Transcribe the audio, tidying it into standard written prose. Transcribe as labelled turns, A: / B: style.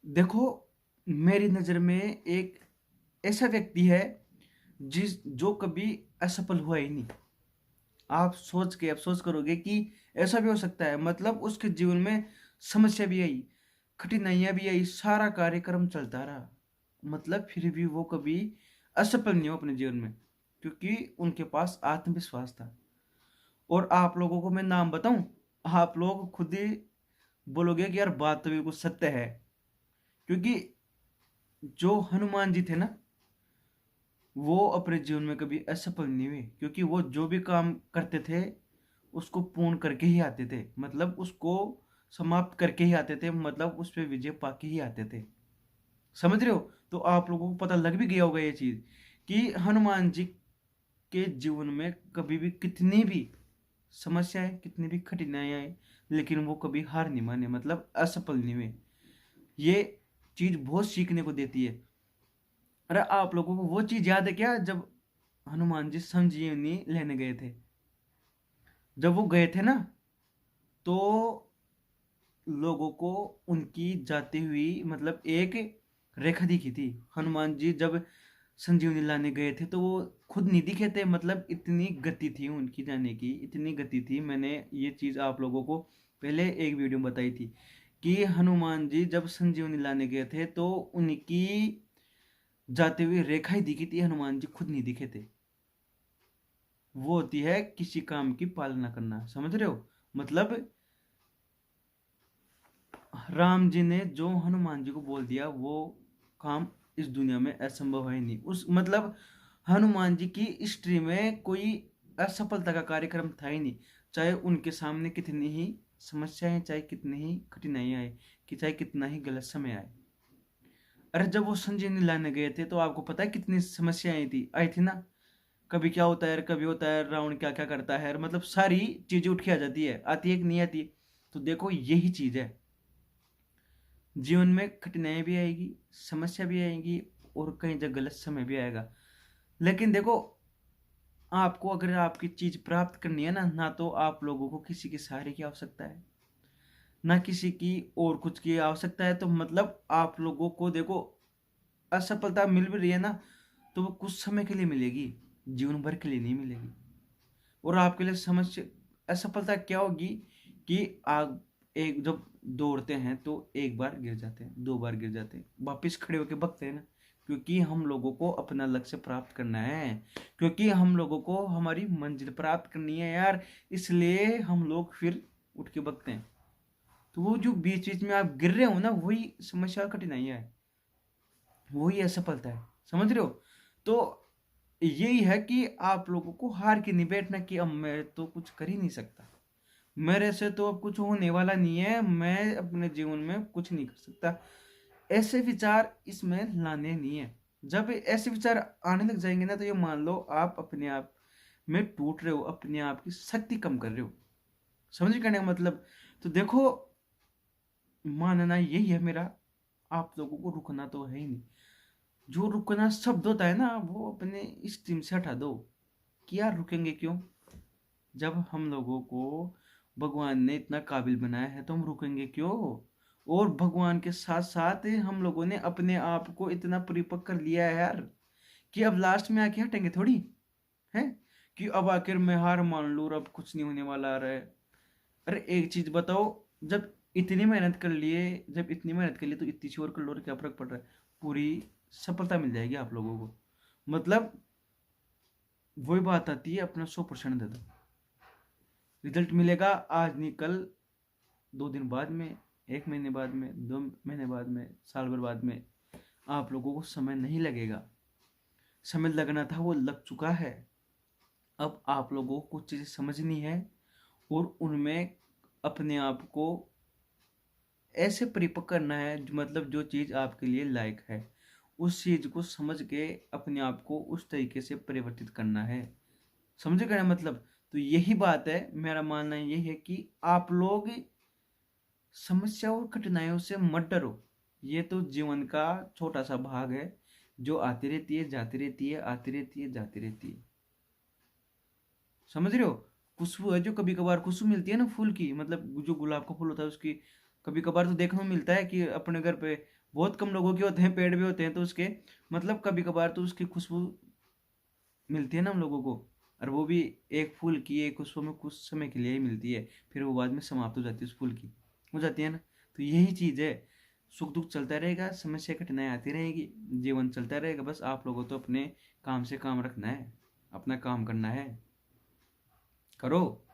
A: देखो, मेरी नज़र में एक ऐसा व्यक्ति है जिस जो कभी असफल हुआ ही नहीं। आप सोच के अफ़सोस करोगे कि ऐसा भी हो सकता है, मतलब उसके जीवन में समस्या भी आई, कठिनाइयाँ भी आई, सारा कार्यक्रम चलता रहा, मतलब फिर भी वो कभी असफल नहीं हुआ अपने जीवन में, क्योंकि उनके पास आत्मविश्वास था। और आप लोगों को मैं नाम बताऊँ, आप लोग खुद ही बोलोगे कि यार बात तो बिल्कुल सत्य है। क्योंकि जो हनुमान जी थे ना, वो अपने जीवन में कभी असफल नहीं हुए, क्योंकि वो जो भी काम करते थे उसको पूर्ण करके ही आते थे, मतलब उसको समाप्त करके ही आते थे, मतलब उस पे विजय पाके ही आते थे। समझ रहे हो? तो आप लोगों को पता लग भी गया होगा ये चीज कि हनुमान जी के जीवन में कभी भी कितनी भी समस्याएं, कितनी भी कठिनाइयां आए, लेकिन वो कभी हार नहीं माने, मतलब असफल नहीं हुए। ये चीज बहुत सीखने को देती है। अरे आप लोगों को वो चीज याद है क्या, जब हनुमान जी संजीवनी लेने गए थे, जब वो गए थे ना, तो लोगों को उनकी जाती हुई मतलब एक रेखा दिखी थी। हनुमान जी जब संजीवनी लाने गए थे तो वो खुद नहीं दिखे थे, मतलब इतनी गति थी उनकी जाने की, इतनी गति थी। मैंने ये चीज़ आप लोगों को पहले एक वीडियो में बताई थी कि हनुमान जी जब संजीवनी लाने गए थे तो उनकी जाते हुए रेखा ही दिखी थी, हनुमान जी खुद नहीं दिखे थे। वो होती है किसी काम की पालना करना, समझ रहे हो? मतलब राम जी ने जो हनुमान जी को बोल दिया वो काम इस दुनिया में असंभव है ही नहीं। उस मतलब हनुमान जी की हिस्ट्री में कोई असफलता का कार्यक्रम था ही नहीं, चाहे उनके सामने कितनी ही समस्याएं, चाहे कितनी ही कठिनाइयां आए, कि चाहे कितना ही गलत समय आए। अरे जब वो संजीवनी लाने गए थे तो आपको पता है कितनी समस्याएं आई थी ना। कभी क्या होता है, कभी होता है रावण क्या क्या करता है, मतलब सारी चीजें उठ के आ जाती है, आती है कि नहीं आती। तो देखो यही चीज है, जीवन में कठिनाई भी आएगी, समस्या भी आएगी, और कहीं जगह गलत समय भी आएगा। लेकिन देखो, आपको अगर आपकी चीज प्राप्त करनी है ना, ना तो आप लोगों को किसी के सहारे की आवश्यकता है, ना किसी की और कुछ की आवश्यकता है। तो मतलब आप लोगों को देखो, असफलता मिल भी रही है ना, तो वो कुछ समय के लिए मिलेगी, जीवन भर के लिए नहीं मिलेगी। और आपके लिए समस्या असफलता क्या होगी कि आप एक जब दौड़ते हैं तो एक बार गिर जाते हैं, दो बार गिर जाते हैं, वापिस खड़े होके बकते हैं ना, क्योंकि हम लोगों को अपना लक्ष्य प्राप्त करना है, क्योंकि हम लोगों को हमारी मंजिल प्राप्त करनी है यार, इसलिए हम लोग फिर उठ के बकते हैं। तो वो जो बीच बीच में आप गिर रहे हो ना, वही समस्या और कठिनाइयां है, वही असफलता है। समझ रहे हो? तो यही है कि आप लोगों को हार के नहीं बैठना कि अब मैं तो कुछ कर ही नहीं सकता, मेरे से तो अब कुछ होने वाला नहीं है, मैं अपने जीवन में कुछ नहीं कर सकता। ऐसे विचार इसमें लाने नहीं है। जब ऐसे विचार आने लग जाएंगे ना, तो ये मान लो आप अपने आप में टूट रहे हो, अपने आप की शक्ति कम कर रहे हो। समझ कहने का मतलब? तो देखो, मानना यही है मेरा, आप लोगों को रुकना तो है ही नहीं। जो रुकना शब्द होता है ना, वो अपने इस टीम से हटा दो कि यार रुकेंगे क्यों, जब हम लोगों को भगवान ने इतना काबिल बनाया है तो हम रुकेंगे क्यों। और भगवान के साथ साथ हम लोगों ने अपने आप को इतना परिपक्व कर लिया है यार, कि अब लास्ट में आके हटेंगे थोड़ी है, कि अब आखिर मैं हार मान लूँ, अब कुछ नहीं होने वाला आ रहा है। अरे एक चीज बताओ, जब इतनी मेहनत कर लिए, जब इतनी मेहनत कर ली तो इतनी सी और कर लो, और क्या फर्क पड़ रहा है, पूरी सफलता मिल जाएगी आप लोगों को। मतलब वही बात आती है, अपना 100% दे दो, रिजल्ट मिलेगा आज नहीं कल, 2 दिन बाद में, 1 महीने बाद में, 2 महीने बाद में, साल भर बाद में। आप लोगों को समय नहीं लगेगा, समय लगना था वो लग चुका है। अब आप लोगों को कुछ चीज़ें समझनी है, और उनमें अपने आप को ऐसे परिपक्व करना है, मतलब जो चीज़ आपके लिए लायक है, उस चीज़ को समझ के अपने आप को उस तरीके से परिवर्तित करना है। समझे क्या मतलब? तो यही बात है, मेरा मानना यही है कि आप लोग समस्या और कठिनाइयों से मत डरो। ये तो जीवन का छोटा सा भाग है, जो आती रहती है, जाती रहती है, आती रहती है, जाती रहती है। समझ रहे हो? खुशबू है जो कभी कभार खुशबू मिलती है ना फूल की, मतलब जो गुलाब का फूल होता है उसकी, कभी कभार तो देखने को मिलता है कि अपने घर पे बहुत कम लोगों के होते हैं, पेड़ भी होते हैं तो उसके मतलब कभी कभार तो उसकी खुशबू मिलती है ना हम लोगों को। और वो भी एक फूल की एक खुशबू में कुछ समय के लिए ही मिलती है, फिर वो बाद में समाप्त हो जाती है, उस फूल की हो जाती है ना। तो यही चीज़ है, सुख दुख चलता रहेगा, समस्या कठिनाई आती रहेगी, जीवन चलता रहेगा। बस आप लोगों को तो अपने काम से काम रखना है, अपना काम करना है, करो।